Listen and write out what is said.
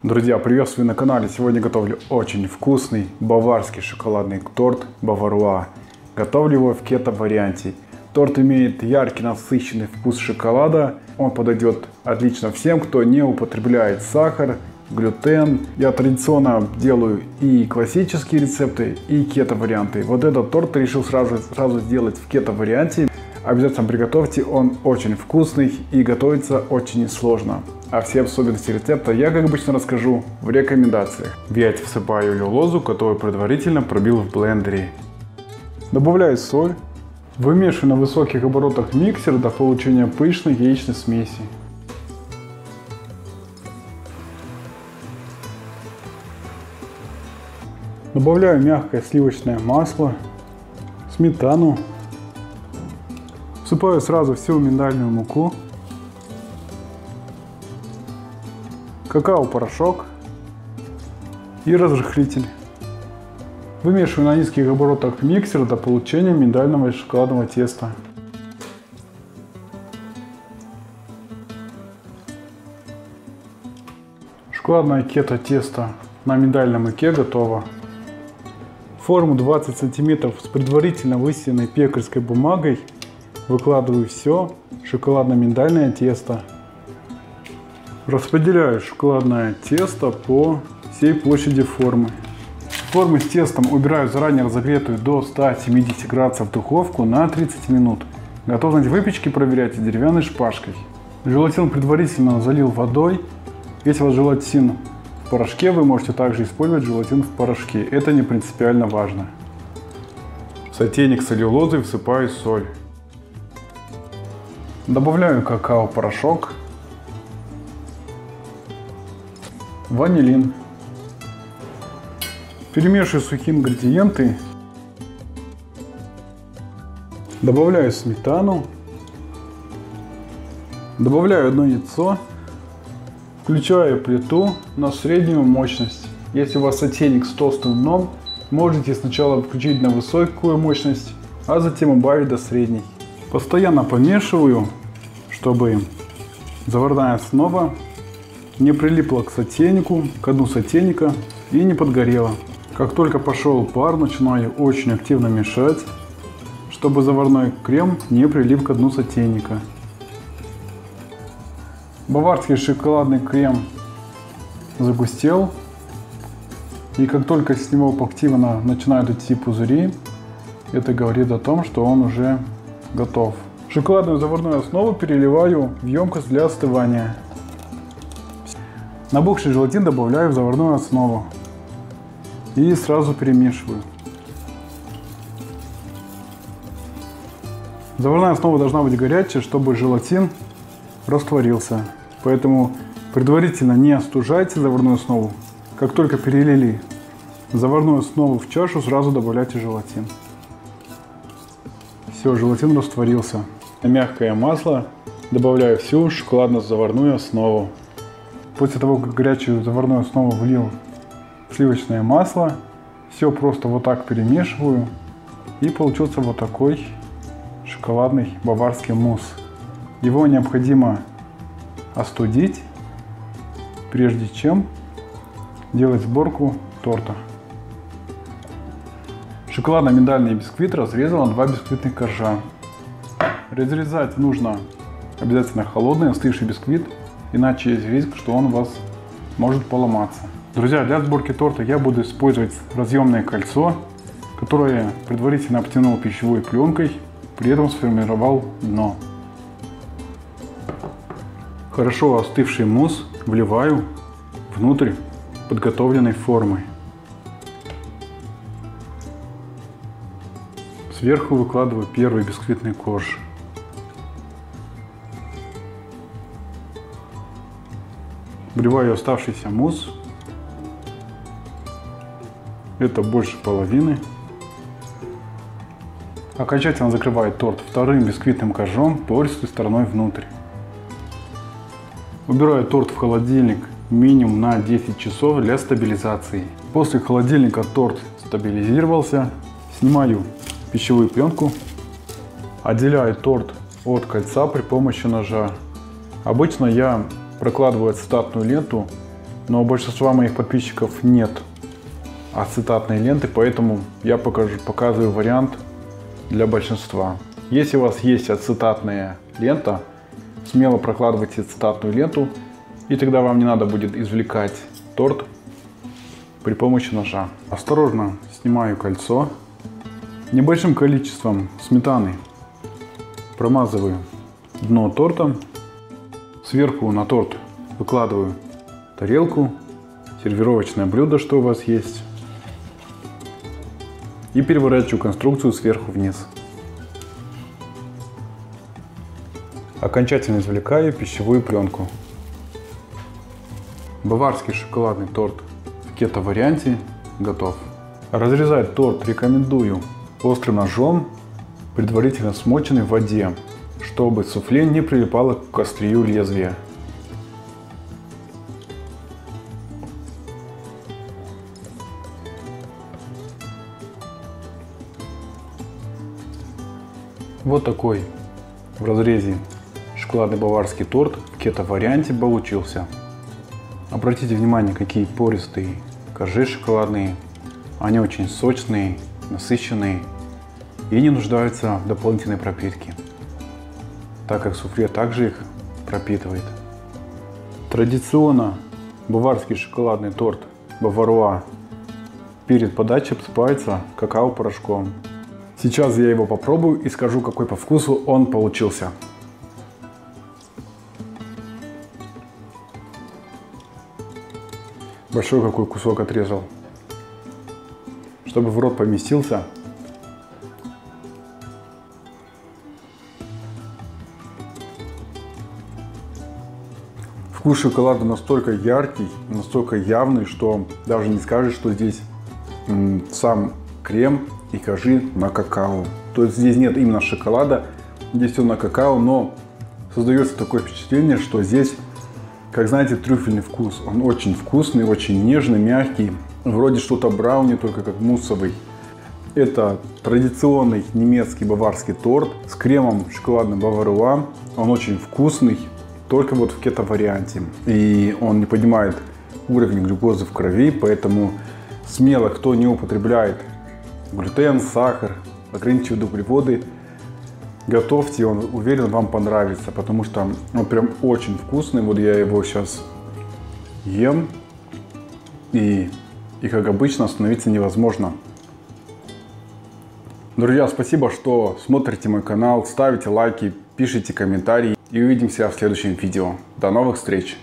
Друзья, приветствую на канале. Сегодня готовлю очень вкусный баварский шоколадный торт Баваруа. Готовлю его в кето-варианте. Торт имеет яркий насыщенный вкус шоколада. Он подойдет отлично всем, кто не употребляет сахар, глютен. Я традиционно делаю и классические рецепты, и кето-варианты. Вот этот торт решил сразу сделать в кето-варианте. Обязательно приготовьте, он очень вкусный и готовится очень несложно. А все особенности рецепта я, как обычно, расскажу в рекомендациях. В яйца всыпаю люлозу, которую предварительно пробил в блендере. Добавляю соль. Вымешиваю на высоких оборотах миксер до получения пышной яичной смеси. Добавляю мягкое сливочное масло, сметану. Всыпаю сразу всю миндальную муку, какао-порошок и разрыхлитель. Вымешиваю на низких оборотах миксера до получения миндального и шоколадного теста. Шоколадное кето-тесто на миндальном муке готово. Форму 20 см с предварительно выстеленной пекарской бумагой выкладываю все шоколадно-миндальное тесто. Распределяю шоколадное тесто по всей площади формы. Форму с тестом убираю заранее разогретую до 170 градусов духовку на 30 минут. Готовность выпечки проверяйте деревянной шпажкой. Желатин предварительно залил водой. Если у вас желатин в порошке, вы можете также использовать желатин в порошке. Это не принципиально важно. В сотейник с целлюлозой всыпаю соль. Добавляю какао-порошок, ванилин. Перемешиваю сухие ингредиенты. Добавляю сметану. Добавляю одно яйцо. Включаю плиту на среднюю мощность. Если у вас сотейник с толстым дном, можете сначала включить на высокую мощность, а затем убавить до средней. Постоянно помешиваю, чтобы заварная основа не прилипла к сотейнику, к дну сотейника и не подгорела. Как только пошел пар, начинаю очень активно мешать, чтобы заварной крем не прилип к дну сотейника. Баварский шоколадный крем загустел, и как только с него активно начинают идти пузыри, это говорит о том, что он уже готов. Шоколадную заварную основу переливаю в емкость для остывания. Набухший желатин добавляю в заварную основу и сразу перемешиваю. Заварная основа должна быть горячая, чтобы желатин растворился. Поэтому предварительно не остужайте заварную основу. Как только перелили заварную основу в чашу, сразу добавляйте желатин. Все, желатин растворился. На мягкое масло добавляю всю шоколадно-заварную основу. После того, как горячую заварную основу влил в сливочное масло, все просто вот так перемешиваю, и получился вот такой шоколадный баварский мусс. Его необходимо остудить, прежде чем делать сборку торта. Шоколадно-миндальный бисквит разрезал на 2 бисквитных коржа. Разрезать нужно обязательно холодный остывший бисквит, иначе есть риск, что он у вас может поломаться. Друзья, для сборки торта я буду использовать разъемное кольцо, которое предварительно обтянул пищевой пленкой, при этом сформировал дно. Хорошо остывший мусс вливаю внутрь подготовленной формы. Сверху выкладываю первый бисквитный корж. Вливаю оставшийся мусс. Это больше половины. Окончательно закрываю торт вторым бисквитным коржом пористой стороной внутрь. Убираю торт в холодильник минимум на 10 часов для стабилизации. После холодильника торт стабилизировался. Снимаю пищевую пленку. Отделяю торт от кольца при помощи ножа. Обычно я прокладываю ацетатную ленту Но у большинства моих подписчиков нет ацетатной ленты, поэтому я показываю вариант для большинства. Если у вас есть ацетатная лента, смело прокладывайте ацетатную ленту, и тогда вам не надо будет извлекать торт при помощи ножа. Осторожно снимаю кольцо. Небольшим количеством сметаны промазываю дно торта. Сверху на торт выкладываю тарелку, сервировочное блюдо, что у вас есть. И переворачиваю конструкцию сверху вниз. Окончательно извлекаю пищевую пленку. Баварский шоколадный торт в кето-варианте готов. Разрезать торт рекомендую острым ножом, предварительно смоченный в воде, чтобы суфле не прилипало к острию лезвия. Вот такой в разрезе шоколадный баварский торт в кето-варианте получился. Обратите внимание, какие пористые коржи шоколадные. Они очень сочные, насыщенные и не нуждаются в дополнительной пропитке, так как суфле также их пропитывает. Традиционно баварский шоколадный торт Баваруа перед подачей обсыпается какао-порошком. Сейчас я его попробую и скажу, какой по вкусу он получился. Большой какой кусок отрезал, чтобы в рот поместился. Вкус шоколада настолько яркий, настолько явный, что даже не скажешь, что здесь сам крем и коржи на какао. То есть здесь нет именно шоколада, здесь все на какао, но создается такое впечатление, что здесь, как знаете, трюфельный вкус. Он очень вкусный, очень нежный, мягкий. Вроде что-то брауни, только как муссовый. Это традиционный немецкий баварский торт с кремом шоколадным Баваруа. Он очень вкусный, только вот в кето-варианте. И он не поднимает уровень глюкозы в крови, поэтому смело, кто не употребляет глютен, сахар, ограничивает углеводы, готовьте, он, уверен, вам понравится, потому что он прям очень вкусный. Вот я его сейчас ем, и как обычно остановиться невозможно. Друзья, спасибо, что смотрите мой канал, ставите лайки, пишите комментарии, и увидимся в следующем видео. До новых встреч!